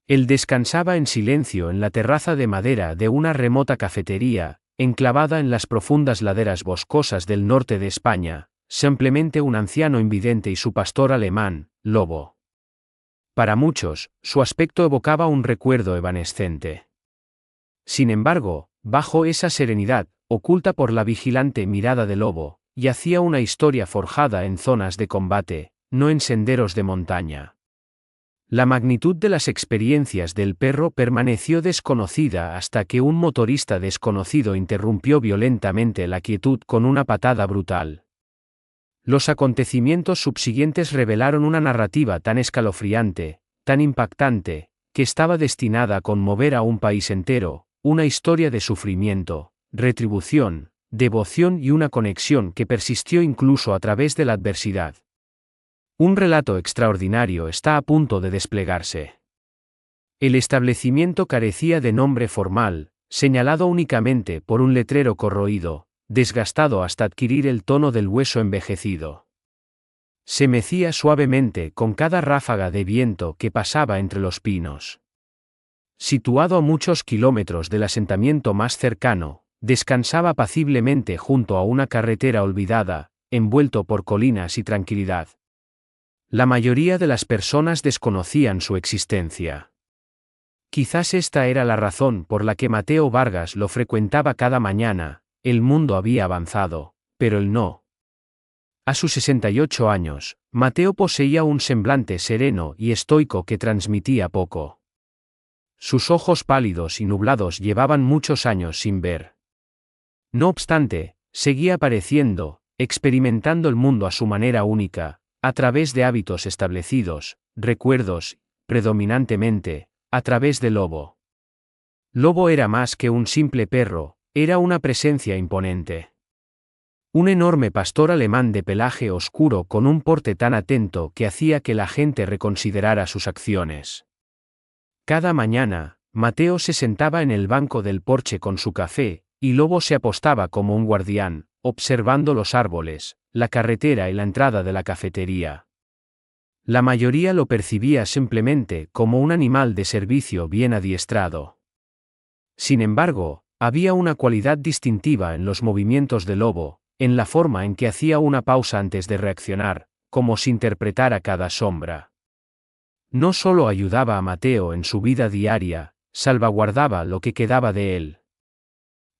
Él descansaba en silencio en la terraza de madera de una remota cafetería, enclavada en las profundas laderas boscosas del norte de España, simplemente un anciano invidente y su pastor alemán, Lobo. Para muchos, su aspecto evocaba un recuerdo evanescente. Sin embargo, bajo esa serenidad, oculta por la vigilante mirada de Lobo, yacía una historia forjada en zonas de combate, no en senderos de montaña. La magnitud de las experiencias del perro permaneció desconocida hasta que un motorista desconocido interrumpió violentamente la quietud con una patada brutal. Los acontecimientos subsiguientes revelaron una narrativa tan escalofriante, tan impactante, que estaba destinada a conmover a un país entero, una historia de sufrimiento, retribución, devoción y una conexión que persistió incluso a través de la adversidad. Un relato extraordinario está a punto de desplegarse. El establecimiento carecía de nombre formal, señalado únicamente por un letrero corroído, desgastado hasta adquirir el tono del hueso envejecido. Se mecía suavemente con cada ráfaga de viento que pasaba entre los pinos. Situado a muchos kilómetros del asentamiento más cercano, descansaba apaciblemente junto a una carretera olvidada, envuelto por colinas y tranquilidad. La mayoría de las personas desconocían su existencia. Quizás esta era la razón por la que Mateo Vargas lo frecuentaba cada mañana. El mundo había avanzado, pero él no. A sus 68 años, Mateo poseía un semblante sereno y estoico que transmitía poco. Sus ojos pálidos y nublados llevaban muchos años sin ver. No obstante, seguía apareciendo, experimentando el mundo a su manera única, a través de hábitos establecidos, recuerdos, predominantemente, a través de Lobo. Lobo era más que un simple perro, era una presencia imponente. Un enorme pastor alemán de pelaje oscuro con un porte tan atento que hacía que la gente reconsiderara sus acciones. Cada mañana, Mateo se sentaba en el banco del porche con su café, y Lobo se apostaba como un guardián, observando los árboles, la carretera y la entrada de la cafetería. La mayoría lo percibía simplemente como un animal de servicio bien adiestrado. Sin embargo, había una cualidad distintiva en los movimientos de Lobo, en la forma en que hacía una pausa antes de reaccionar, como si interpretara cada sombra. No solo ayudaba a Mateo en su vida diaria, salvaguardaba lo que quedaba de él.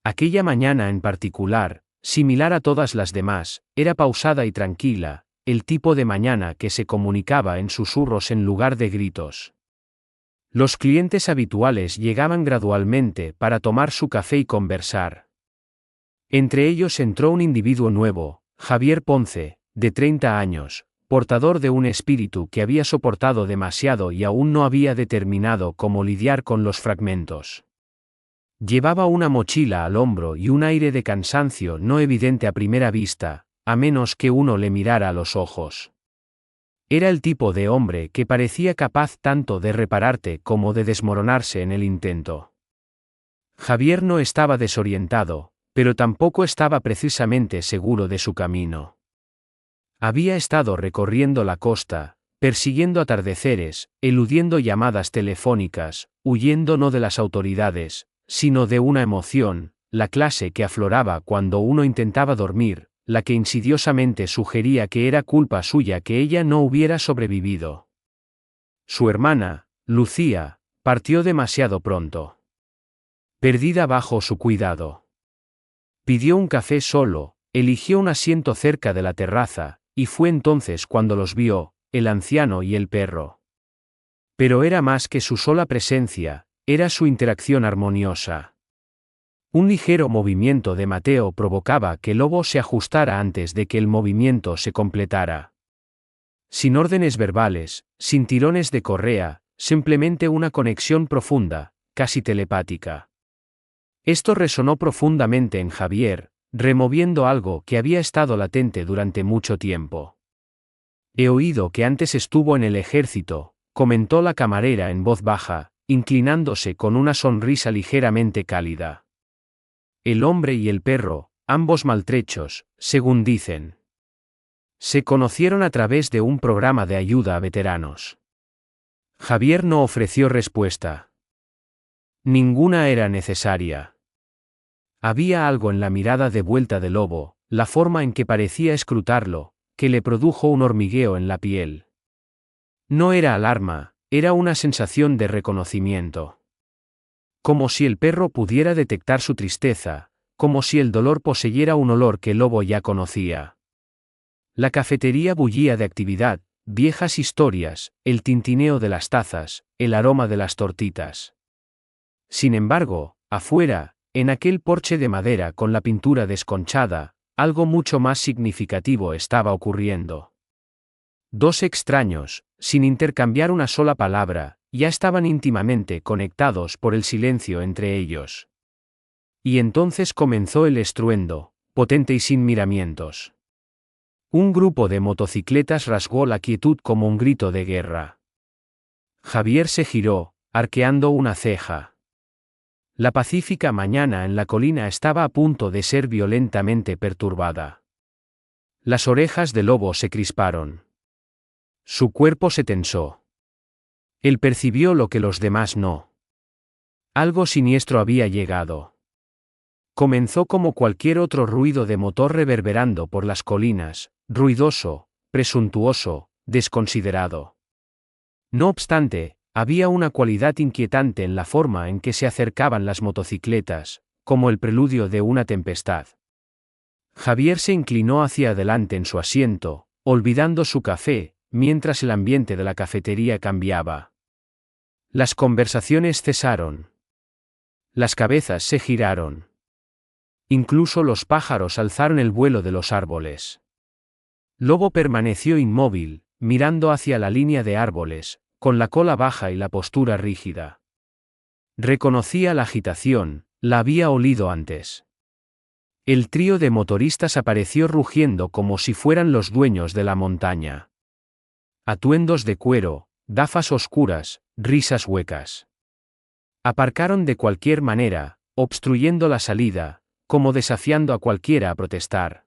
Aquella mañana en particular, similar a todas las demás, era pausada y tranquila, el tipo de mañana que se comunicaba en susurros en lugar de gritos. Los clientes habituales llegaban gradualmente para tomar su café y conversar. Entre ellos entró un individuo nuevo, Javier Ponce, de 30 años, portador de un espíritu que había soportado demasiado y aún no había determinado cómo lidiar con los fragmentos. Llevaba una mochila al hombro y un aire de cansancio no evidente a primera vista, a menos que uno le mirara a los ojos. Era el tipo de hombre que parecía capaz tanto de repararte como de desmoronarse en el intento. Javier no estaba desorientado, pero tampoco estaba precisamente seguro de su camino. Había estado recorriendo la costa, persiguiendo atardeceres, eludiendo llamadas telefónicas, huyendo no de las autoridades, sino de una emoción, la clase que afloraba cuando uno intentaba dormir, la que insidiosamente sugería que era culpa suya que ella no hubiera sobrevivido. Su hermana, Lucía, partió demasiado pronto. Perdida bajo su cuidado. Pidió un café solo, eligió un asiento cerca de la terraza, y fue entonces cuando los vio, el anciano y el perro. Pero era más que su sola presencia, era su interacción armoniosa. Un ligero movimiento de Mateo provocaba que Lobo se ajustara antes de que el movimiento se completara. Sin órdenes verbales, sin tirones de correa, simplemente una conexión profunda, casi telepática. Esto resonó profundamente en Javier, removiendo algo que había estado latente durante mucho tiempo. He oído que antes estuvo en el ejército, comentó la camarera en voz baja, inclinándose con una sonrisa ligeramente cálida. El hombre y el perro, ambos maltrechos, según dicen. Se conocieron a través de un programa de ayuda a veteranos. Javier no ofreció respuesta. Ninguna era necesaria. Había algo en la mirada de vuelta del lobo, la forma en que parecía escrutarlo, que le produjo un hormigueo en la piel. No era alarma, era una sensación de reconocimiento. Como si el perro pudiera detectar su tristeza, como si el dolor poseyera un olor que el lobo ya conocía. La cafetería bullía de actividad, viejas historias, el tintineo de las tazas, el aroma de las tortitas. Sin embargo, afuera, en aquel porche de madera con la pintura desconchada, algo mucho más significativo estaba ocurriendo. Dos extraños, sin intercambiar una sola palabra, ya estaban íntimamente conectados por el silencio entre ellos. Y entonces comenzó el estruendo, potente y sin miramientos. Un grupo de motocicletas rasgó la quietud como un grito de guerra. Javier se giró, arqueando una ceja. La pacífica mañana en la colina estaba a punto de ser violentamente perturbada. Las orejas del lobo se crisparon. Su cuerpo se tensó. Él percibió lo que los demás no. Algo siniestro había llegado. Comenzó como cualquier otro ruido de motor reverberando por las colinas, ruidoso, presuntuoso, desconsiderado. No obstante, había una cualidad inquietante en la forma en que se acercaban las motocicletas, como el preludio de una tempestad. Javier se inclinó hacia adelante en su asiento, olvidando su café, mientras el ambiente de la cafetería cambiaba. Las conversaciones cesaron. Las cabezas se giraron. Incluso los pájaros alzaron el vuelo de los árboles. Lobo permaneció inmóvil, mirando hacia la línea de árboles, con la cola baja y la postura rígida. Reconocía la agitación, la había olido antes. El trío de motoristas apareció rugiendo como si fueran los dueños de la montaña. Atuendos de cuero, gafas oscuras, risas huecas. Aparcaron de cualquier manera, obstruyendo la salida, como desafiando a cualquiera a protestar.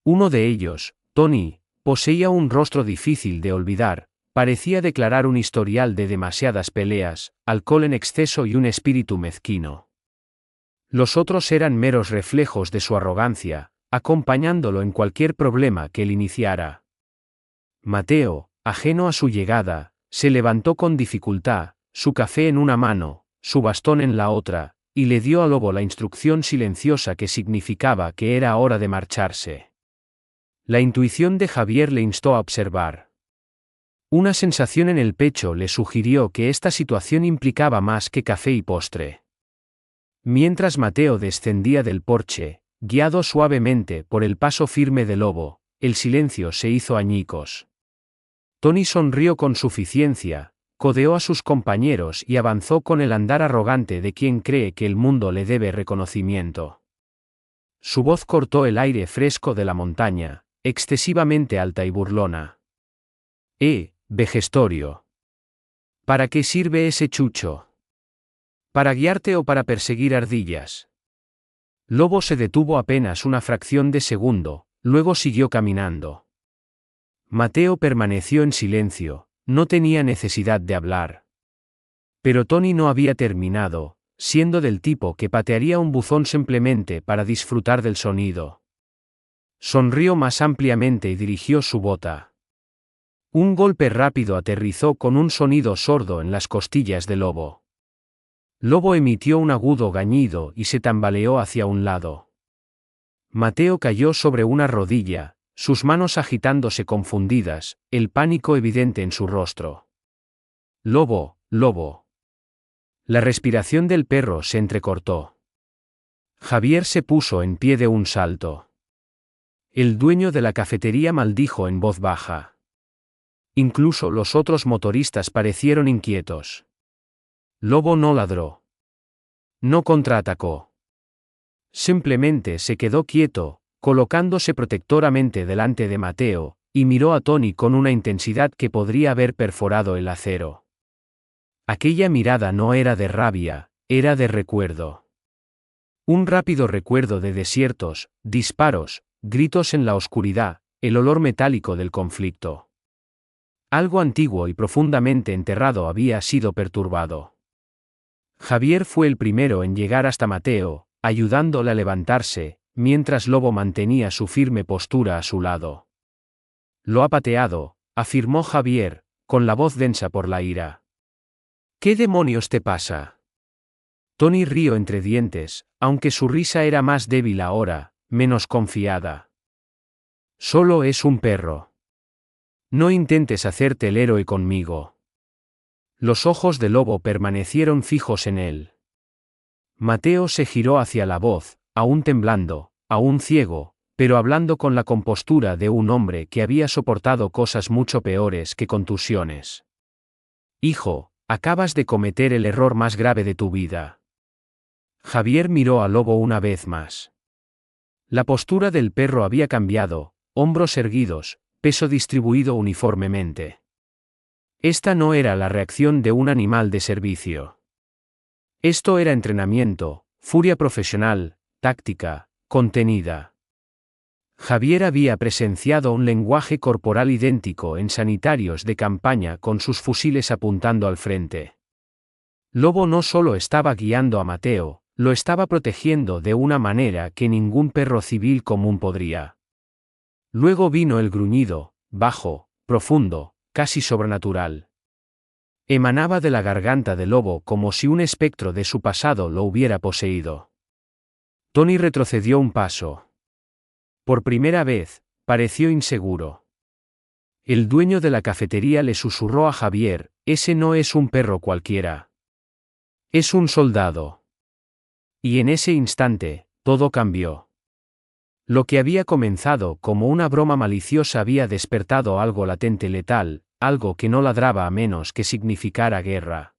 Uno de ellos, Tony, poseía un rostro difícil de olvidar, parecía declarar un historial de demasiadas peleas, alcohol en exceso y un espíritu mezquino. Los otros eran meros reflejos de su arrogancia, acompañándolo en cualquier problema que él iniciara. Mateo, ajeno a su llegada, se levantó con dificultad, su café en una mano, su bastón en la otra, y le dio a Lobo la instrucción silenciosa que significaba que era hora de marcharse. La intuición de Javier le instó a observar. Una sensación en el pecho le sugirió que esta situación implicaba más que café y postre. Mientras Mateo descendía del porche, guiado suavemente por el paso firme de Lobo, el silencio se hizo añicos. Tony sonrió con suficiencia, codeó a sus compañeros y avanzó con el andar arrogante de quien cree que el mundo le debe reconocimiento. Su voz cortó el aire fresco de la montaña, excesivamente alta y burlona. Vejestorio. ¿Para qué sirve ese chucho? ¿Para guiarte o para perseguir ardillas? Lobo se detuvo apenas una fracción de segundo, luego siguió caminando. Mateo permaneció en silencio, no tenía necesidad de hablar. Pero Tony no había terminado, siendo del tipo que patearía un buzón simplemente para disfrutar del sonido. Sonrió más ampliamente y dirigió su bota. Un golpe rápido aterrizó con un sonido sordo en las costillas de Lobo. Lobo emitió un agudo gañido y se tambaleó hacia un lado. Mateo cayó sobre una rodilla, sus manos agitándose confundidas, el pánico evidente en su rostro. Lobo, Lobo. La respiración del perro se entrecortó. Javier se puso en pie de un salto. El dueño de la cafetería maldijo en voz baja. Incluso los otros motoristas parecieron inquietos. Lobo no ladró. No contraatacó. Simplemente se quedó quieto, colocándose protectoramente delante de Mateo, y miró a Tony con una intensidad que podría haber perforado el acero. Aquella mirada no era de rabia, era de recuerdo. Un rápido recuerdo de desiertos, disparos, gritos en la oscuridad, el olor metálico del conflicto. Algo antiguo y profundamente enterrado había sido perturbado. Javier fue el primero en llegar hasta Mateo, ayudándole a levantarse, mientras Lobo mantenía su firme postura a su lado. Lo ha pateado, afirmó Javier, con la voz densa por la ira. ¿Qué demonios te pasa? Tony rió entre dientes, aunque su risa era más débil ahora, menos confiada. Solo es un perro. No intentes hacerte el héroe conmigo. Los ojos de Lobo permanecieron fijos en él. Mateo se giró hacia la voz, aún temblando, aún ciego, pero hablando con la compostura de un hombre que había soportado cosas mucho peores que contusiones. Hijo, acabas de cometer el error más grave de tu vida. Javier miró a Lobo una vez más. La postura del perro había cambiado, hombros erguidos, peso distribuido uniformemente. Esta no era la reacción de un animal de servicio. Esto era entrenamiento, furia profesional, táctica, contenida. Javier había presenciado un lenguaje corporal idéntico en sanitarios de campaña con sus fusiles apuntando al frente. Lobo no solo estaba guiando a Mateo, lo estaba protegiendo de una manera que ningún perro civil común podría. Luego vino el gruñido, bajo, profundo, casi sobrenatural. Emanaba de la garganta de Lobo como si un espectro de su pasado lo hubiera poseído. Tony retrocedió un paso. Por primera vez, pareció inseguro. El dueño de la cafetería le susurró a Javier, ese no es un perro cualquiera. Es un soldado. Y en ese instante, todo cambió. Lo que había comenzado como una broma maliciosa había despertado algo latente letal, algo que no ladraba a menos que significara guerra.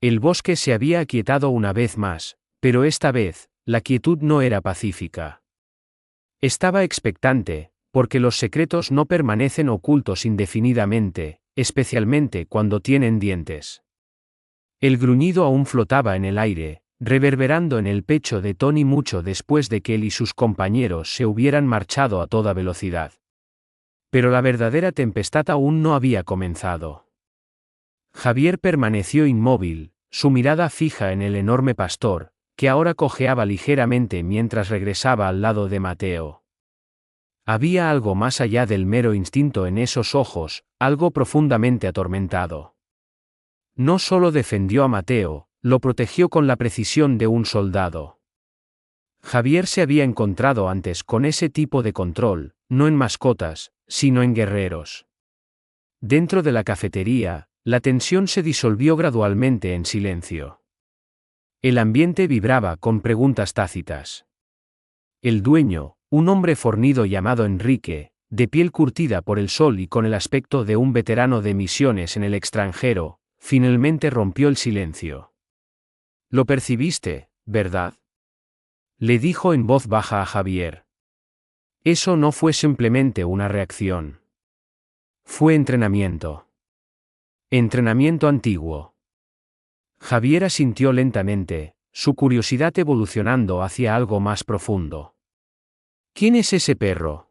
El bosque se había aquietado una vez más, pero esta vez, la quietud no era pacífica. Estaba expectante, porque los secretos no permanecen ocultos indefinidamente, especialmente cuando tienen dientes. El gruñido aún flotaba en el aire, reverberando en el pecho de Tony mucho después de que él y sus compañeros se hubieran marchado a toda velocidad. Pero la verdadera tempestad aún no había comenzado. Javier permaneció inmóvil, su mirada fija en el enorme pastor, que ahora cojeaba ligeramente mientras regresaba al lado de Mateo. Había algo más allá del mero instinto en esos ojos, algo profundamente atormentado. No solo defendió a Mateo, lo protegió con la precisión de un soldado. Javier se había encontrado antes con ese tipo de control, no en mascotas, sino en guerreros. Dentro de la cafetería, la tensión se disolvió gradualmente en silencio. El ambiente vibraba con preguntas tácitas. El dueño, un hombre fornido llamado Enrique, de piel curtida por el sol y con el aspecto de un veterano de misiones en el extranjero, finalmente rompió el silencio. «Lo percibiste, ¿verdad?», le dijo en voz baja a Javier. Eso no fue simplemente una reacción. Fue entrenamiento. Entrenamiento antiguo. Javier asintió lentamente, su curiosidad evolucionando hacia algo más profundo. ¿Quién es ese perro?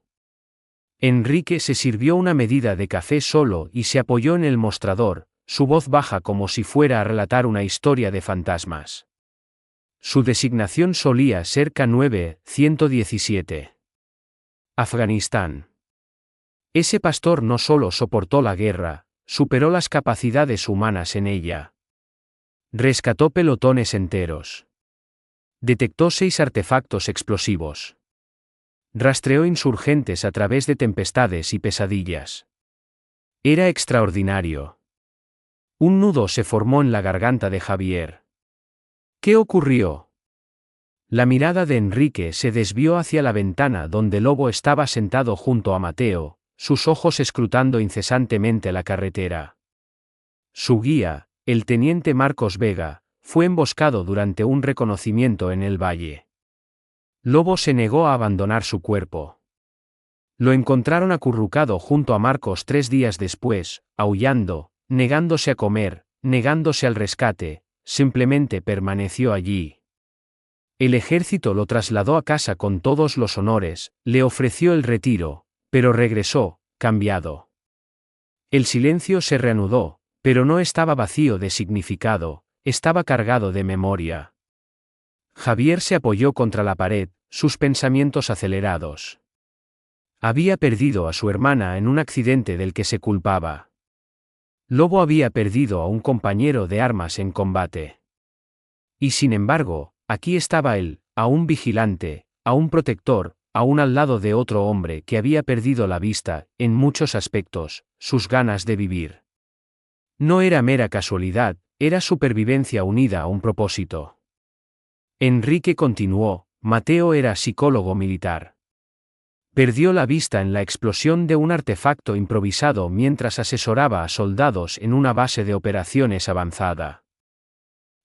Enrique se sirvió una medida de café solo y se apoyó en el mostrador, su voz baja como si fuera a relatar una historia de fantasmas. Su designación solía ser K9-117. Afganistán. Ese pastor no solo soportó la guerra, superó las capacidades humanas en ella. Rescató pelotones enteros. Detectó 6 artefactos explosivos. Rastreó insurgentes a través de tempestades y pesadillas. Era extraordinario. Un nudo se formó en la garganta de Javier. ¿Qué ocurrió? La mirada de Enrique se desvió hacia la ventana donde Lobo estaba sentado junto a Mateo, sus ojos escrutando incesantemente la carretera. Su guía, el teniente Marcos Vega, fue emboscado durante un reconocimiento en el valle. Lobo se negó a abandonar su cuerpo. Lo encontraron acurrucado junto a Marcos 3 días después, aullando, negándose a comer, negándose al rescate, simplemente permaneció allí. El ejército lo trasladó a casa con todos los honores, le ofreció el retiro, pero regresó, cambiado. El silencio se reanudó, pero no estaba vacío de significado, estaba cargado de memoria. Javier se apoyó contra la pared, sus pensamientos acelerados. Había perdido a su hermana en un accidente del que se culpaba. Lobo había perdido a un compañero de armas en combate. Y sin embargo, aquí estaba él, aún vigilante, aún protector, aún al lado de otro hombre que había perdido la vista, en muchos aspectos, sus ganas de vivir. No era mera casualidad, era supervivencia unida a un propósito. Enrique continuó, Mateo era psicólogo militar. Perdió la vista en la explosión de un artefacto improvisado mientras asesoraba a soldados en una base de operaciones avanzada.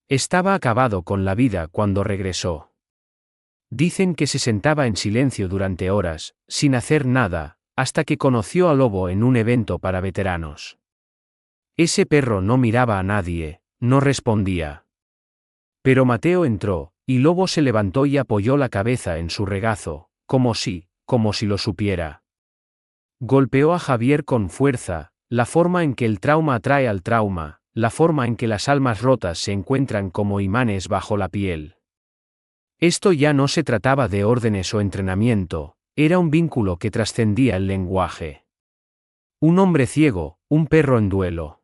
Estaba acabado con la vida cuando regresó. Dicen que se sentaba en silencio durante horas, sin hacer nada, hasta que conoció a Lobo en un evento para veteranos. Ese perro no miraba a nadie, no respondía. Pero Mateo entró, y Lobo se levantó y apoyó la cabeza en su regazo, como si lo supiera. Golpeó a Javier con fuerza, la forma en que el trauma atrae al trauma, la forma en que las almas rotas se encuentran como imanes bajo la piel. Esto ya no se trataba de órdenes o entrenamiento, era un vínculo que trascendía el lenguaje. Un hombre ciego, un perro en duelo.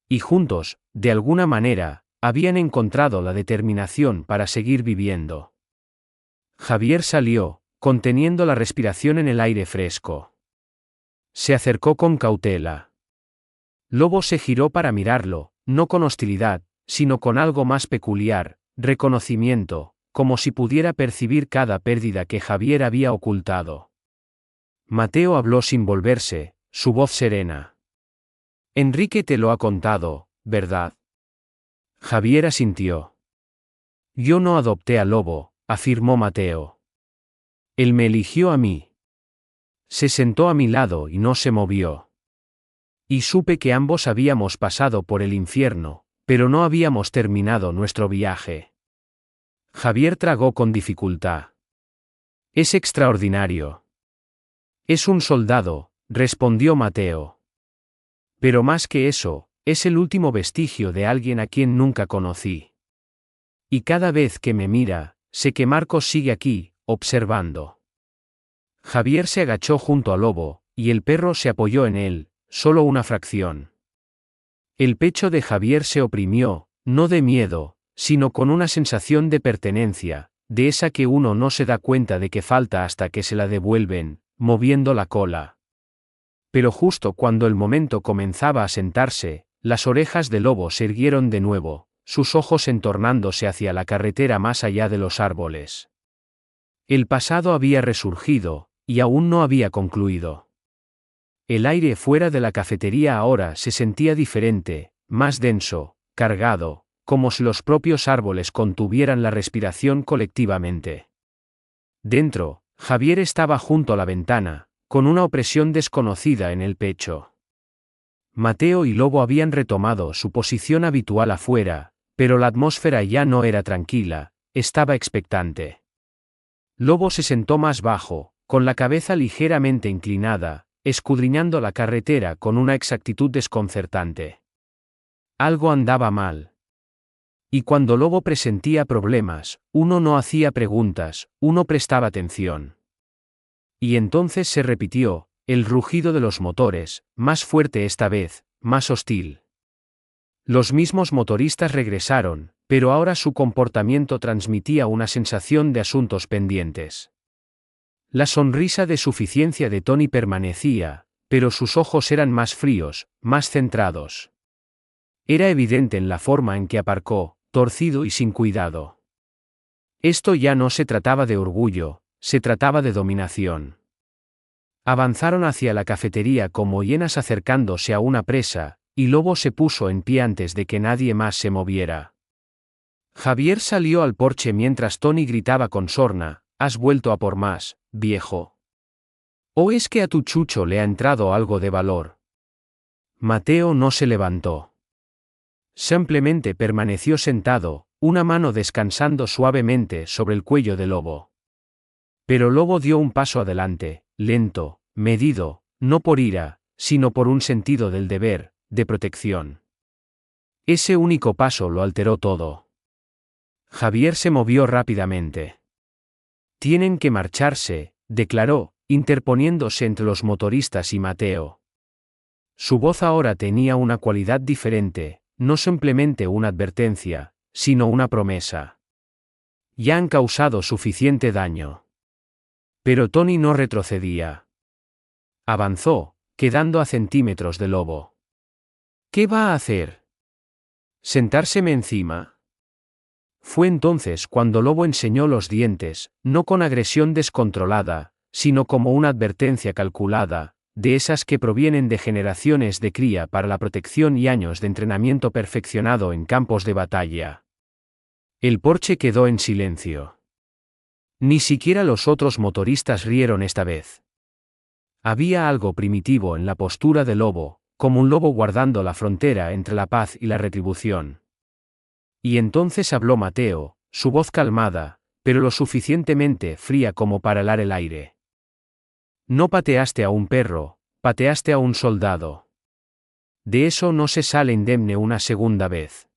Y juntos, de alguna manera, habían encontrado la determinación para seguir viviendo. Javier salió, conteniendo la respiración en el aire fresco. Se acercó con cautela. Lobo se giró para mirarlo, no con hostilidad, sino con algo más peculiar, reconocimiento, como si pudiera percibir cada pérdida que Javier había ocultado. Mateo habló sin volverse, su voz serena. Enrique te lo ha contado, ¿verdad? Javier asintió. Yo no adopté a Lobo, afirmó Mateo. Él me eligió a mí. Se sentó a mi lado y no se movió. Y supe que ambos habíamos pasado por el infierno, pero no habíamos terminado nuestro viaje. Javier tragó con dificultad. Es extraordinario. Es un soldado, respondió Mateo. Pero más que eso, es el último vestigio de alguien a quien nunca conocí. Y cada vez que me mira, sé que Marcos sigue aquí, observando. Javier se agachó junto a Lobo, y el perro se apoyó en él, solo una fracción. El pecho de Javier se oprimió, no de miedo, sino con una sensación de pertenencia, de esa que uno no se da cuenta de que falta hasta que se la devuelven, moviendo la cola. Pero justo cuando el momento comenzaba a sentarse, las orejas de Lobo se erguieron de nuevo, sus ojos entornándose hacia la carretera más allá de los árboles. El pasado había resurgido, y aún no había concluido. El aire fuera de la cafetería ahora se sentía diferente, más denso, cargado, como si los propios árboles contuvieran la respiración colectivamente. Dentro, Javier estaba junto a la ventana, con una opresión desconocida en el pecho. Mateo y Lobo habían retomado su posición habitual afuera, pero la atmósfera ya no era tranquila, estaba expectante. Lobo se sentó más bajo, con la cabeza ligeramente inclinada, escudriñando la carretera con una exactitud desconcertante. Algo andaba mal. Y cuando Lobo presentía problemas, uno no hacía preguntas, uno prestaba atención. Y entonces se repitió, el rugido de los motores, más fuerte esta vez, más hostil. Los mismos motoristas regresaron, pero ahora su comportamiento transmitía una sensación de asuntos pendientes. La sonrisa de suficiencia de Tony permanecía, pero sus ojos eran más fríos, más centrados. Era evidente en la forma en que aparcó, torcido y sin cuidado. Esto ya no se trataba de orgullo, se trataba de dominación. Avanzaron hacia la cafetería como hienas acercándose a una presa, y Lobo se puso en pie antes de que nadie más se moviera. Javier salió al porche mientras Tony gritaba con sorna, ¿has vuelto a por más, viejo? ¿O es que a tu chucho le ha entrado algo de valor? Mateo no se levantó. Simplemente permaneció sentado, una mano descansando suavemente sobre el cuello de Lobo. Pero Lobo dio un paso adelante, lento, medido, no por ira, sino por un sentido del deber, de protección. Ese único paso lo alteró todo. Javier se movió rápidamente. Tienen que marcharse, declaró, interponiéndose entre los motoristas y Mateo. Su voz ahora tenía una cualidad diferente, no simplemente una advertencia, sino una promesa. Ya han causado suficiente daño. Pero Tony no retrocedía. Avanzó, quedando a centímetros de Lobo. ¿Qué va a hacer? ¿Sentárseme encima? Fue entonces cuando Lobo enseñó los dientes, no con agresión descontrolada, sino como una advertencia calculada, de esas que provienen de generaciones de cría para la protección y años de entrenamiento perfeccionado en campos de batalla. El Porsche quedó en silencio. Ni siquiera los otros motoristas rieron esta vez. Había algo primitivo en la postura de Lobo, como un lobo guardando la frontera entre la paz y la retribución. Y entonces habló Mateo, su voz calmada, pero lo suficientemente fría como para helar el aire. No pateaste a un perro, pateaste a un soldado. De eso no se sale indemne una segunda vez.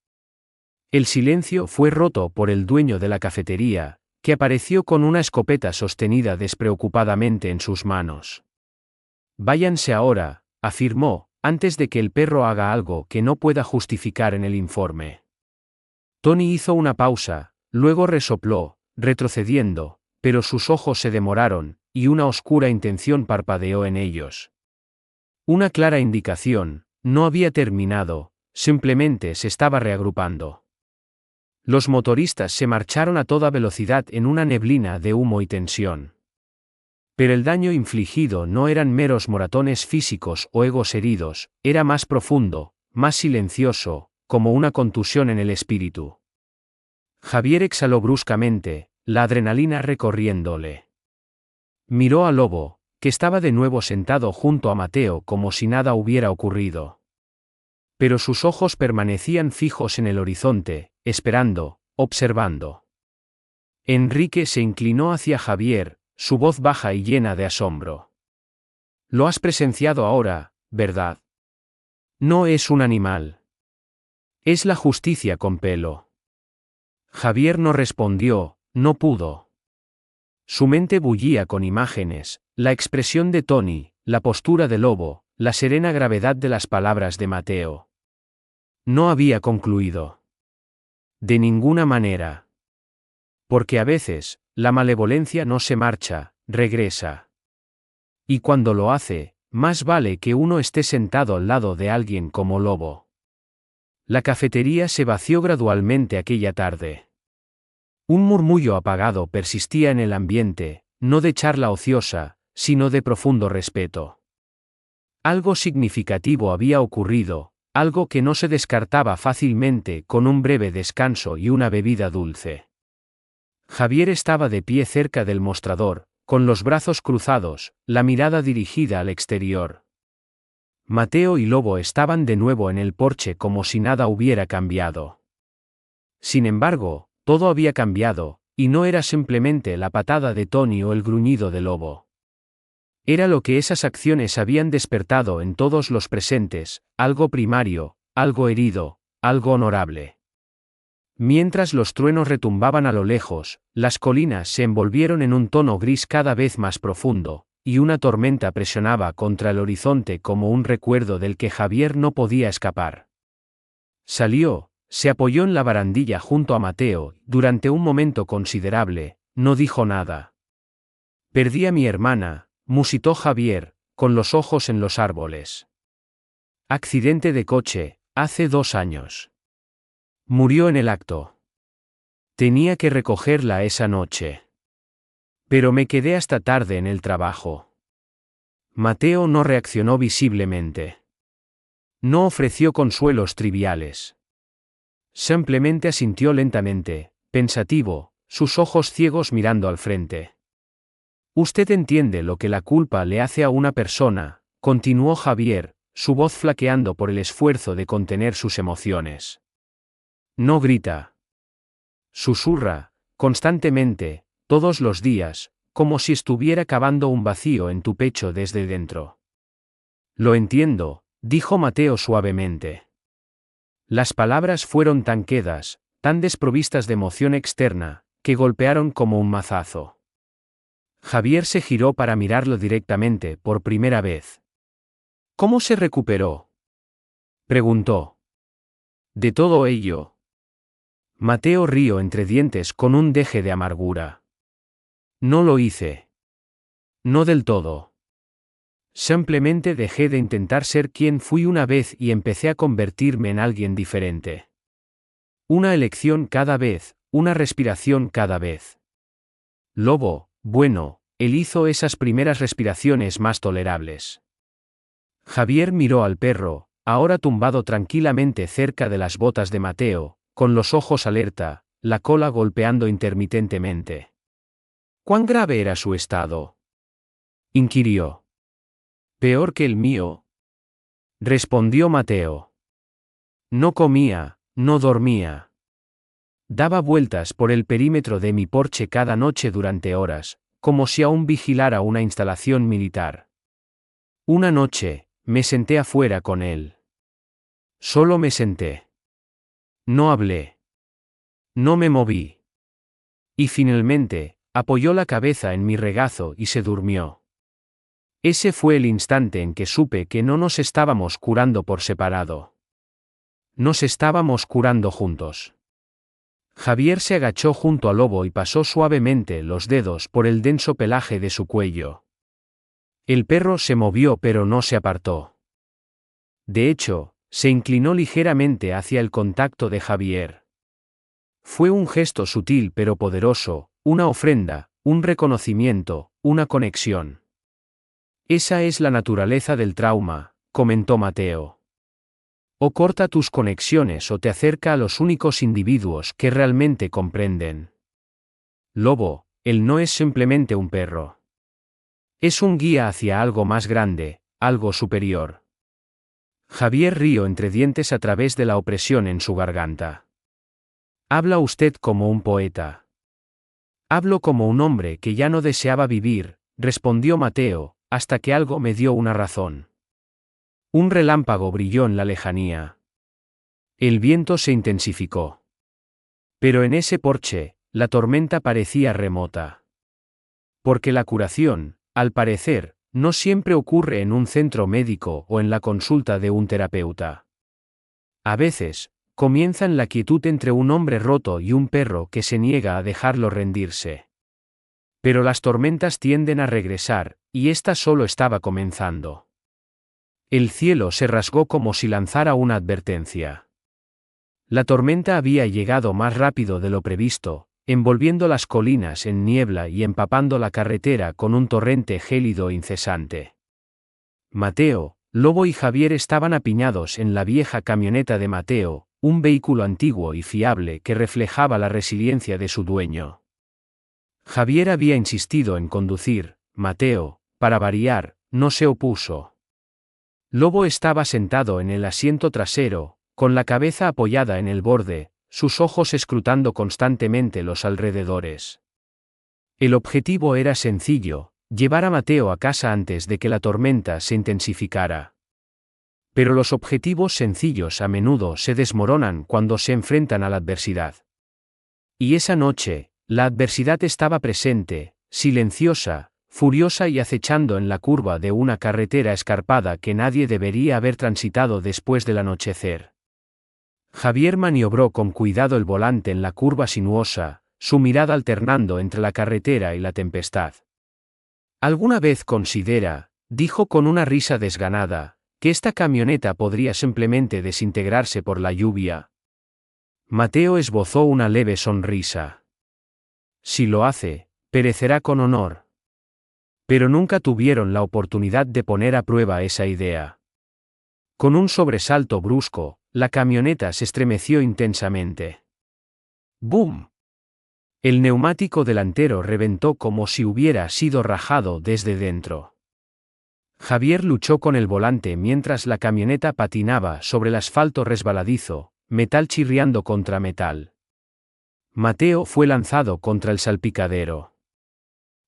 El silencio fue roto por el dueño de la cafetería, que apareció con una escopeta sostenida despreocupadamente en sus manos. Váyanse ahora, afirmó, antes de que el perro haga algo que no pueda justificar en el informe. Tony hizo una pausa, luego resopló, retrocediendo, pero sus ojos se demoraron, y una oscura intención parpadeó en ellos. Una clara indicación, no había terminado, simplemente se estaba reagrupando. Los motoristas se marcharon a toda velocidad en una neblina de humo y tensión. Pero el daño infligido no eran meros moratones físicos o egos heridos, era más profundo, más silencioso, como una contusión en el espíritu. Javier exhaló bruscamente, la adrenalina recorriéndole. Miró a Lobo, que estaba de nuevo sentado junto a Mateo como si nada hubiera ocurrido. Pero sus ojos permanecían fijos en el horizonte, esperando, observando. Enrique se inclinó hacia Javier, su voz baja y llena de asombro. Lo has presenciado ahora, ¿verdad? No es un animal. Es la justicia con pelo. Javier no respondió, no pudo. Su mente bullía con imágenes, la expresión de Tony, la postura de Lobo, la serena gravedad de las palabras de Mateo. No había concluido. De ninguna manera. Porque a veces, la malevolencia no se marcha, regresa. Y cuando lo hace, más vale que uno esté sentado al lado de alguien como Lobo. La cafetería se vació gradualmente aquella tarde. Un murmullo apagado persistía en el ambiente, no de charla ociosa, sino de profundo respeto. Algo significativo había ocurrido, algo que no se descartaba fácilmente con un breve descanso y una bebida dulce. Javier estaba de pie cerca del mostrador, con los brazos cruzados, la mirada dirigida al exterior. Mateo y Lobo estaban de nuevo en el porche como si nada hubiera cambiado. Sin embargo, todo había cambiado, y no era simplemente la patada de Tony o el gruñido de Lobo. Era lo que esas acciones habían despertado en todos los presentes, algo primario, algo herido, algo honorable. Mientras los truenos retumbaban a lo lejos, las colinas se envolvieron en un tono gris cada vez más profundo, y una tormenta presionaba contra el horizonte como un recuerdo del que Javier no podía escapar. Salió, se apoyó en la barandilla junto a Mateo, durante un momento considerable, no dijo nada. Perdí a mi hermana, musitó Javier, con los ojos en los árboles. Accidente de coche, hace 2 años. Murió en el acto. Tenía que recogerla esa noche. Pero me quedé hasta tarde en el trabajo. Mateo no reaccionó visiblemente. No ofreció consuelos triviales. Simplemente asintió lentamente, pensativo, sus ojos ciegos mirando al frente. Usted entiende lo que la culpa le hace a una persona, continuó Javier, su voz flaqueando por el esfuerzo de contener sus emociones. No grita. Susurra, constantemente, todos los días, como si estuviera cavando un vacío en tu pecho desde dentro. Lo entiendo, dijo Mateo suavemente. Las palabras fueron tan quedas, tan desprovistas de emoción externa, que golpearon como un mazazo. Javier se giró para mirarlo directamente por primera vez. ¿Cómo se recuperó?, preguntó. De todo ello. Mateo rió entre dientes con un deje de amargura. No lo hice. No del todo. Simplemente dejé de intentar ser quien fui una vez y empecé a convertirme en alguien diferente. Una elección cada vez, una respiración cada vez. Lobo, bueno, él hizo esas primeras respiraciones más tolerables. Javier miró al perro, ahora tumbado tranquilamente cerca de las botas de Mateo, con los ojos alerta, la cola golpeando intermitentemente. ¿Cuán grave era su estado?, inquirió. Peor que el mío, respondió Mateo. No comía, no dormía. Daba vueltas por el perímetro de mi porche cada noche durante horas, como si aún vigilara una instalación militar. Una noche, me senté afuera con él. Solo me senté. No hablé. No me moví. Y finalmente, apoyó la cabeza en mi regazo y se durmió. Ese fue el instante en que supe que no nos estábamos curando por separado. Nos estábamos curando juntos. Javier se agachó junto al lobo y pasó suavemente los dedos por el denso pelaje de su cuello. El perro se movió pero no se apartó. De hecho, se inclinó ligeramente hacia el contacto de Javier. Fue un gesto sutil pero poderoso, una ofrenda, un reconocimiento, una conexión. Esa es la naturaleza del trauma, comentó Mateo. O corta tus conexiones o te acerca a los únicos individuos que realmente comprenden. Lobo, él no es simplemente un perro. Es un guía hacia algo más grande, algo superior. Javier rió entre dientes a través de la opresión en su garganta. Habla usted como un poeta. Hablo como un hombre que ya no deseaba vivir, respondió Mateo, hasta que algo me dio una razón. Un relámpago brilló en la lejanía. El viento se intensificó. Pero en ese porche, la tormenta parecía remota. Porque la curación, al parecer, no siempre ocurre en un centro médico o en la consulta de un terapeuta. A veces, comienza en la quietud entre un hombre roto y un perro que se niega a dejarlo rendirse. Pero las tormentas tienden a regresar, y esta solo estaba comenzando. El cielo se rasgó como si lanzara una advertencia. La tormenta había llegado más rápido de lo previsto, envolviendo las colinas en niebla y empapando la carretera con un torrente gélido incesante. Mateo, Lobo y Javier estaban apiñados en la vieja camioneta de Mateo, un vehículo antiguo y fiable que reflejaba la resiliencia de su dueño. Javier había insistido en conducir, Mateo, para variar, no se opuso. Lobo estaba sentado en el asiento trasero, con la cabeza apoyada en el borde, sus ojos escrutando constantemente los alrededores. El objetivo era sencillo, llevar a Mateo a casa antes de que la tormenta se intensificara. Pero los objetivos sencillos a menudo se desmoronan cuando se enfrentan a la adversidad. Y esa noche, la adversidad estaba presente, silenciosa, furiosa y acechando en la curva de una carretera escarpada que nadie debería haber transitado después del anochecer. Javier maniobró con cuidado el volante en la curva sinuosa, su mirada alternando entre la carretera y la tempestad. ¿Alguna vez considera, dijo con una risa desganada, que esta camioneta podría simplemente desintegrarse por la lluvia? Mateo esbozó una leve sonrisa. Si lo hace, perecerá con honor. Pero nunca tuvieron la oportunidad de poner a prueba esa idea. Con un sobresalto brusco, la camioneta se estremeció intensamente. ¡Bum! El neumático delantero reventó como si hubiera sido rajado desde dentro. Javier luchó con el volante mientras la camioneta patinaba sobre el asfalto resbaladizo, metal chirriando contra metal. Mateo fue lanzado contra el salpicadero.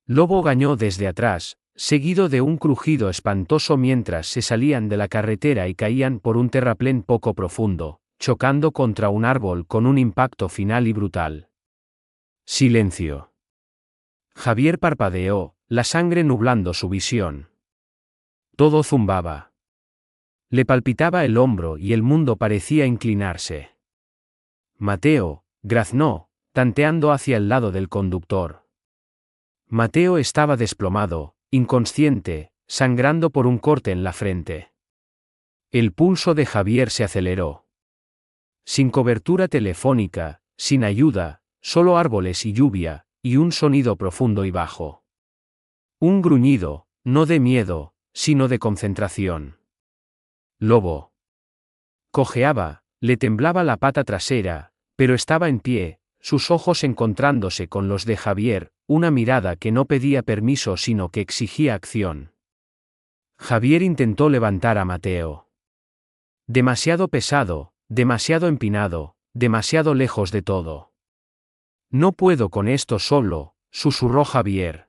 Lobo gañó desde atrás, seguido de un crujido espantoso mientras se salían de la carretera y caían por un terraplén poco profundo, chocando contra un árbol con un impacto final y brutal. Silencio. Javier parpadeó, la sangre nublando su visión. Todo zumbaba. Le palpitaba el hombro y el mundo parecía inclinarse. Mateo, graznó, tanteando hacia el lado del conductor. Mateo estaba desplomado, inconsciente, sangrando por un corte en la frente. El pulso de Javier se aceleró. Sin cobertura telefónica, sin ayuda, solo árboles y lluvia, y un sonido profundo y bajo. Un gruñido, no de miedo, sino de concentración. Lobo. Cojeaba, le temblaba la pata trasera, pero estaba en pie, sus ojos encontrándose con los de Javier, una mirada que no pedía permiso sino que exigía acción. Javier intentó levantar a Mateo. Demasiado pesado, demasiado empinado, demasiado lejos de todo. No puedo con esto solo, susurró Javier.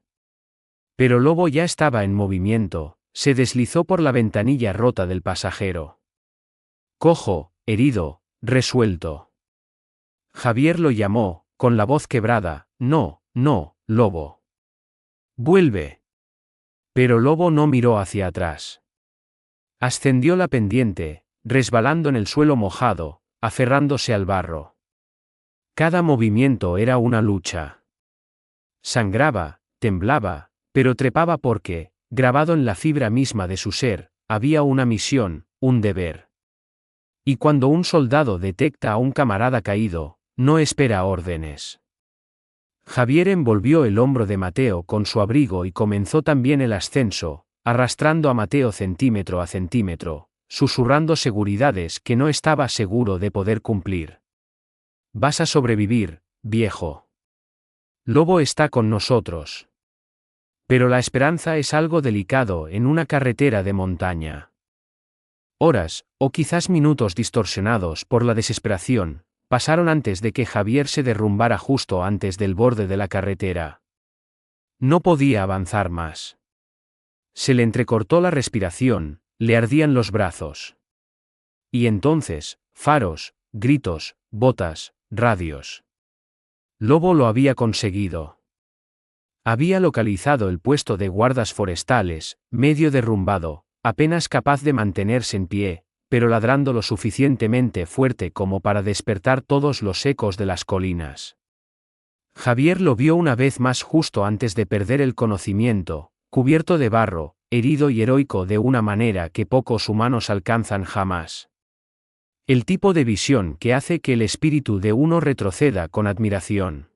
Pero Lobo ya estaba en movimiento, se deslizó por la ventanilla rota del pasajero. Cojo, herido, resuelto. Javier lo llamó, con la voz quebrada, no, Lobo. Vuelve. Pero Lobo no miró hacia atrás. Ascendió la pendiente, resbalando en el suelo mojado, aferrándose al barro. Cada movimiento era una lucha. Sangraba, temblaba, pero trepaba porque, grabado en la fibra misma de su ser, había una misión, un deber. Y cuando un soldado detecta a un camarada caído, no espera órdenes. Javier envolvió el hombro de Mateo con su abrigo y comenzó también el ascenso, arrastrando a Mateo centímetro a centímetro, susurrando seguridades que no estaba seguro de poder cumplir. Vas a sobrevivir, viejo. Lobo está con nosotros. Pero la esperanza es algo delicado en una carretera de montaña. Horas, o quizás minutos distorsionados por la desesperación, pasaron antes de que Javier se derrumbara justo antes del borde de la carretera. No podía avanzar más. Se le entrecortó la respiración, le ardían los brazos. Y entonces, faros, gritos, botas, radios. Lobo lo había conseguido. Había localizado el puesto de guardas forestales, medio derrumbado, apenas capaz de mantenerse en pie, pero ladrando lo suficientemente fuerte como para despertar todos los ecos de las colinas. Javier lo vio una vez más justo antes de perder el conocimiento, cubierto de barro, herido y heroico de una manera que pocos humanos alcanzan jamás. El tipo de visión que hace que el espíritu de uno retroceda con admiración.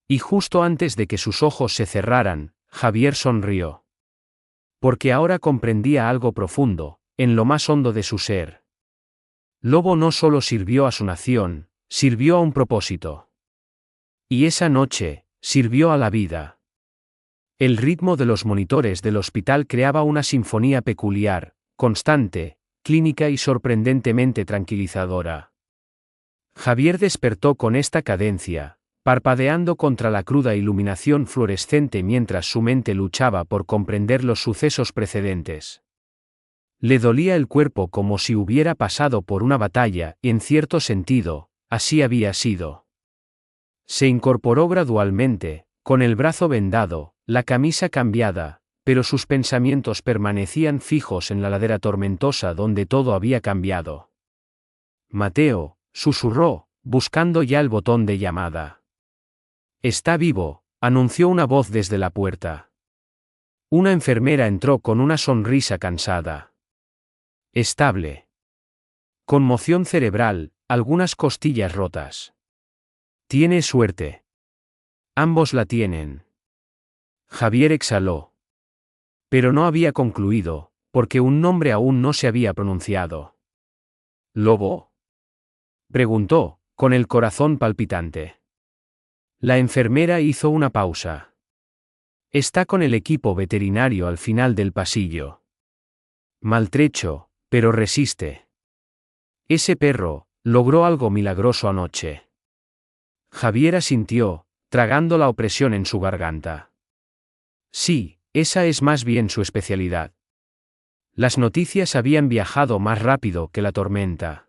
Y justo antes de que sus ojos se cerraran, Javier sonrió. Porque ahora comprendía algo profundo, en lo más hondo de su ser. Lobo no solo sirvió a su nación, sirvió a un propósito. Y esa noche, sirvió a la vida. El ritmo de los monitores del hospital creaba una sinfonía peculiar, constante, clínica y sorprendentemente tranquilizadora. Javier despertó con esta cadencia, parpadeando contra la cruda iluminación fluorescente mientras su mente luchaba por comprender los sucesos precedentes. Le dolía el cuerpo como si hubiera pasado por una batalla, y en cierto sentido, así había sido. Se incorporó gradualmente, con el brazo vendado, la camisa cambiada, pero sus pensamientos permanecían fijos en la ladera tormentosa donde todo había cambiado. Mateo, susurró, buscando ya el botón de llamada. Está vivo, anunció una voz desde la puerta. Una enfermera entró con una sonrisa cansada. Estable. Conmoción cerebral, algunas costillas rotas. Tiene suerte. Ambos la tienen. Javier exhaló. Pero no había concluido, porque un nombre aún no se había pronunciado. ¿Lobo? Preguntó, con el corazón palpitante. La enfermera hizo una pausa. Está con el equipo veterinario al final del pasillo. Maltrecho, pero resiste. Ese perro logró algo milagroso anoche. Javier asintió, tragando la opresión en su garganta. Sí, Esa es más bien su especialidad. Las noticias habían viajado más rápido que la tormenta.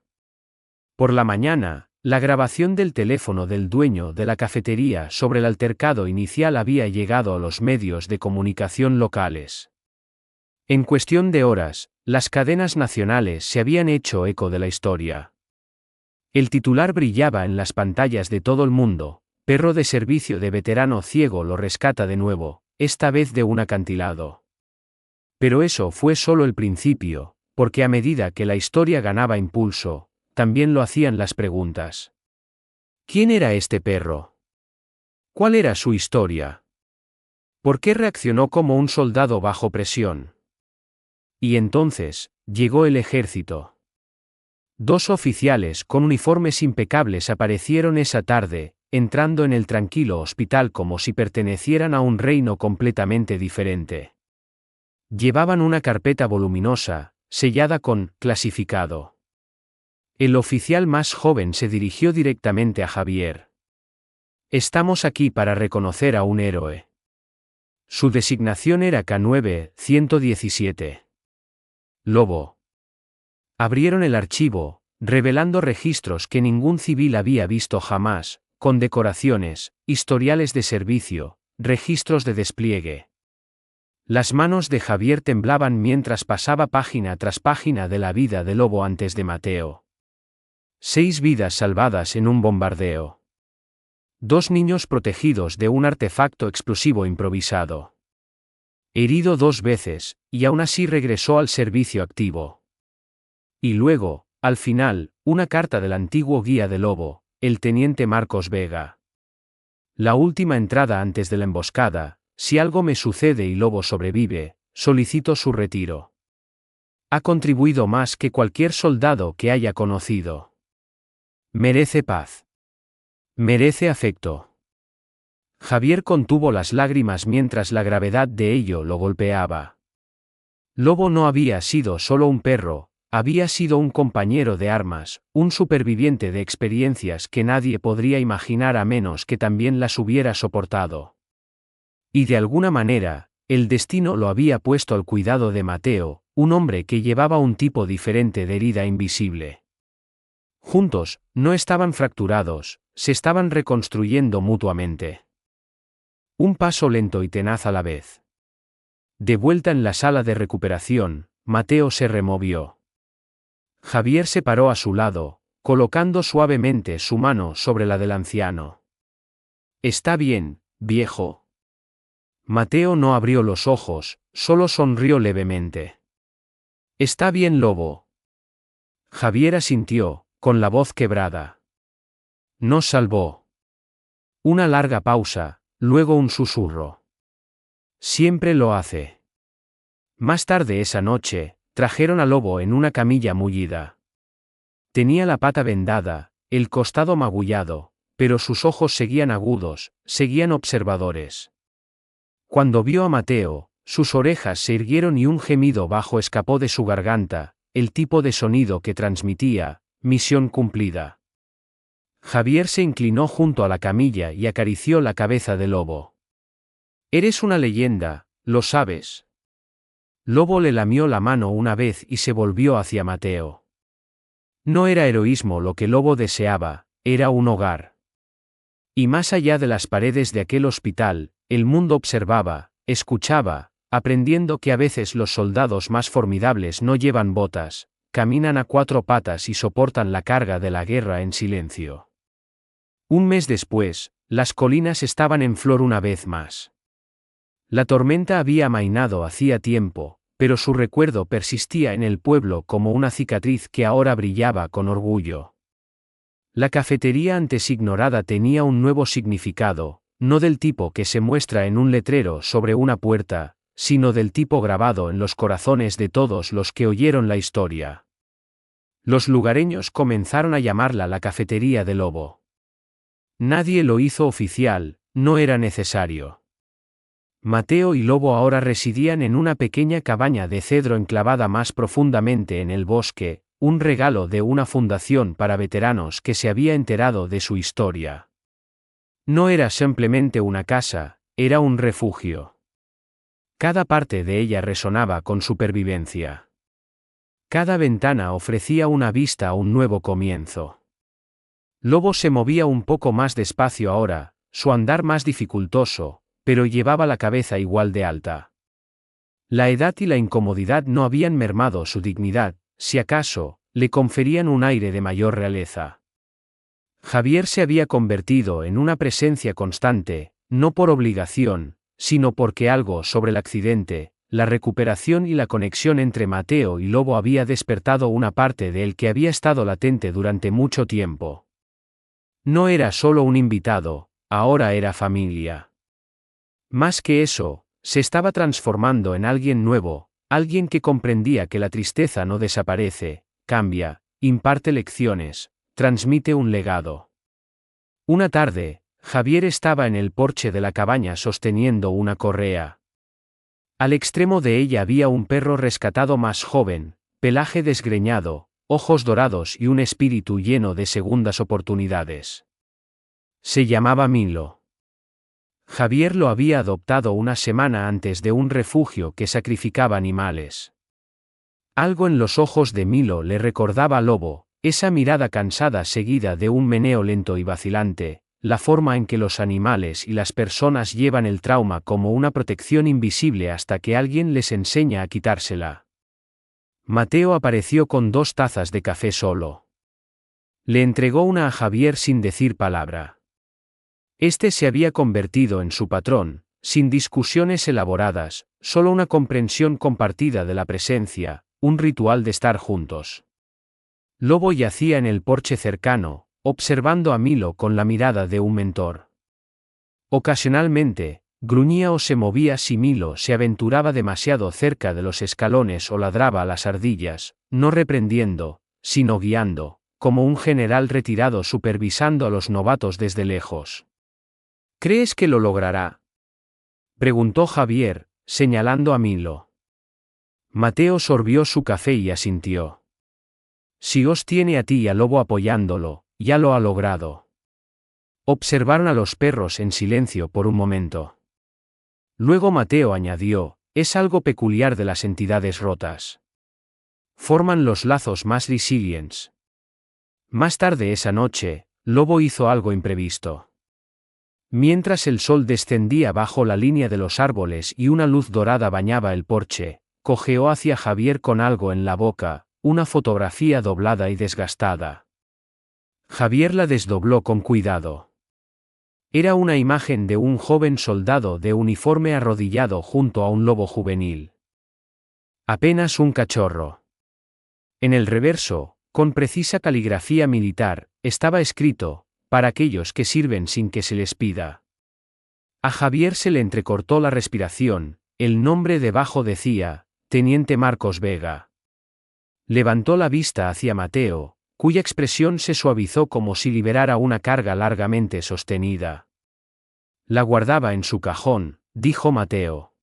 Por la mañana, la grabación del teléfono del dueño de la cafetería sobre el altercado inicial había llegado a los medios de comunicación locales. En cuestión de horas, las cadenas nacionales se habían hecho eco de la historia. El titular brillaba en las pantallas de todo el mundo: perro de servicio de veterano ciego lo rescata de nuevo, esta vez de un acantilado. Pero eso fue solo el principio, porque a medida que la historia ganaba impulso, también lo hacían las preguntas. ¿Quién era este perro? ¿Cuál era su historia? ¿Por qué reaccionó como un soldado bajo presión? Y entonces, llegó el ejército. 2 oficiales con uniformes impecables aparecieron esa tarde, entrando en el tranquilo hospital como si pertenecieran a un reino completamente diferente. Llevaban una carpeta voluminosa, sellada con «clasificado». El oficial más joven se dirigió directamente a Javier. «Estamos aquí para reconocer a un héroe». Su designación era K9-117. Lobo. Abrieron el archivo, revelando registros que ningún civil había visto jamás, condecoraciones, historiales de servicio, registros de despliegue. Las manos de Javier temblaban mientras pasaba página tras página de la vida de Lobo antes de Mateo. 6 vidas salvadas en un bombardeo. 2 niños protegidos de un artefacto explosivo improvisado. Herido 2 veces, y aún así regresó al servicio activo. Y luego, al final, una carta del antiguo guía de Lobo, el teniente Marcos Vega. La última entrada antes de la emboscada: si algo me sucede y Lobo sobrevive, solicito su retiro. Ha contribuido más que cualquier soldado que haya conocido. Merece paz. Merece afecto. Javier contuvo las lágrimas mientras la gravedad de ello lo golpeaba. Lobo no había sido solo un perro, había sido un compañero de armas, un superviviente de experiencias que nadie podría imaginar a menos que también las hubiera soportado. Y de alguna manera, el destino lo había puesto al cuidado de Mateo, un hombre que llevaba un tipo diferente de herida invisible. Juntos, no estaban fracturados, se estaban reconstruyendo mutuamente. Un paso lento y tenaz a la vez. De vuelta en la sala de recuperación, Mateo se removió. Javier se paró a su lado, colocando suavemente su mano sobre la del anciano. «Está bien, viejo». Mateo no abrió los ojos, solo sonrió levemente. «Está bien, Lobo». Javier asintió, con la voz quebrada. «Nos salvó». Una larga pausa, luego un susurro. «Siempre lo hace». Más tarde esa noche, trajeron a Lobo en una camilla mullida. Tenía la pata vendada, el costado magullado, pero sus ojos seguían agudos, seguían observadores. Cuando vio a Mateo, sus orejas se irguieron y un gemido bajo escapó de su garganta, el tipo de sonido que transmitía: misión cumplida. Javier se inclinó junto a la camilla y acarició la cabeza de Lobo. «Eres una leyenda, lo sabes». Lobo le lamió la mano una vez y se volvió hacia Mateo. No era heroísmo lo que Lobo deseaba, era un hogar. Y más allá de las paredes de aquel hospital, el mundo observaba, escuchaba, aprendiendo que a veces los soldados más formidables no llevan botas, caminan a 4 patas y soportan la carga de la guerra en silencio. Un mes después, las colinas estaban en flor una vez más. La tormenta había amainado hacía tiempo, pero su recuerdo persistía en el pueblo como una cicatriz que ahora brillaba con orgullo. La cafetería antes ignorada tenía un nuevo significado, no del tipo que se muestra en un letrero sobre una puerta, sino del tipo grabado en los corazones de todos los que oyeron la historia. Los lugareños comenzaron a llamarla la cafetería de Lobo. Nadie lo hizo oficial, no era necesario. Mateo y Lobo ahora residían en una pequeña cabaña de cedro enclavada más profundamente en el bosque, un regalo de una fundación para veteranos que se había enterado de su historia. No era simplemente una casa, era un refugio. Cada parte de ella resonaba con supervivencia. Cada ventana ofrecía una vista a un nuevo comienzo. Lobo se movía un poco más despacio ahora, su andar más dificultoso, pero llevaba la cabeza igual de alta. La edad y la incomodidad no habían mermado su dignidad, si acaso, le conferían un aire de mayor realeza. Javier se había convertido en una presencia constante, no por obligación, sino porque algo sobre el accidente, la recuperación y la conexión entre Mateo y Lobo había despertado una parte de él que había estado latente durante mucho tiempo. No era solo un invitado, ahora era familia. Más que eso, se estaba transformando en alguien nuevo, alguien que comprendía que la tristeza no desaparece, cambia, imparte lecciones, transmite un legado. Una tarde, Javier estaba en el porche de la cabaña sosteniendo una correa. Al extremo de ella había un perro rescatado más joven, pelaje desgreñado, ojos dorados y un espíritu lleno de segundas oportunidades. Se llamaba Milo. Javier lo había adoptado una semana antes de un refugio que sacrificaba animales. Algo en los ojos de Milo le recordaba a Lobo, esa mirada cansada seguida de un meneo lento y vacilante, la forma en que los animales y las personas llevan el trauma como una protección invisible hasta que alguien les enseña a quitársela. Mateo apareció con 2 tazas de café solo. Le entregó una a Javier sin decir palabra. Este se había convertido en su patrón, sin discusiones elaboradas, solo una comprensión compartida de la presencia, un ritual de estar juntos. Lobo yacía en el porche cercano, observando a Milo con la mirada de un mentor. Ocasionalmente, gruñía o se movía si Milo se aventuraba demasiado cerca de los escalones o ladraba a las ardillas, no reprendiendo, sino guiando, como un general retirado supervisando a los novatos desde lejos. ¿Crees que lo logrará?, preguntó Javier, señalando a Milo. Mateo sorbió su café y asintió. Si os tiene a ti y a Lobo apoyándolo, ya lo ha logrado. Observaron a los perros en silencio por un momento. Luego Mateo añadió, es algo peculiar de las entidades rotas. Forman los lazos más resilientes. Más tarde esa noche, Lobo hizo algo imprevisto. Mientras el sol descendía bajo la línea de los árboles y una luz dorada bañaba el porche, cojeó hacia Javier con algo en la boca, una fotografía doblada y desgastada. Javier la desdobló con cuidado. Era una imagen de un joven soldado de uniforme arrodillado junto a un lobo juvenil. Apenas un cachorro. En el reverso, con precisa caligrafía militar, estaba escrito, para aquellos que sirven sin que se les pida. A Javier se le entrecortó la respiración, el nombre debajo decía, Teniente Marcos Vega. Levantó la vista hacia Mateo, cuya expresión se suavizó como si liberara una carga largamente sostenida. La guardaba en su cajón, dijo Mateo.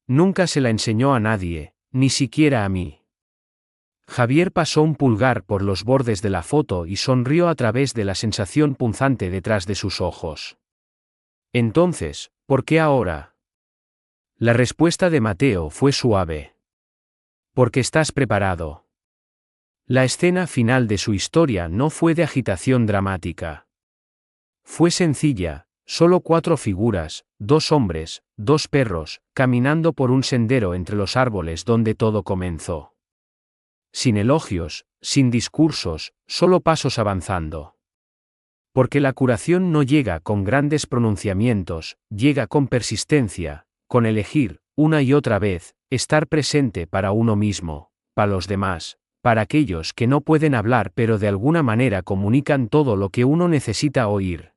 Nunca se la enseñó a nadie, ni siquiera a mí. Javier pasó un pulgar por los bordes de la foto y sonrió a través de la sensación punzante detrás de sus ojos. Entonces, ¿por qué ahora? La respuesta de Mateo fue suave. Porque estás preparado. La escena final de su historia no fue de agitación dramática. Fue sencilla, solo 4 figuras, 2 hombres, 2 perros, caminando por un sendero entre los árboles donde todo comenzó. Sin elogios, sin discursos, solo pasos avanzando. Porque la curación no llega con grandes pronunciamientos, llega con persistencia, con elegir, una y otra vez, estar presente para uno mismo, para los demás, para aquellos que no pueden hablar pero de alguna manera comunican todo lo que uno necesita oír.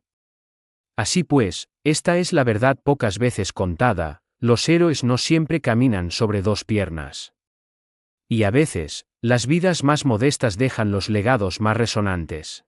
Así pues, esta es la verdad pocas veces contada, los héroes no siempre caminan sobre 2 piernas. Y a veces, las vidas más modestas dejan los legados más resonantes.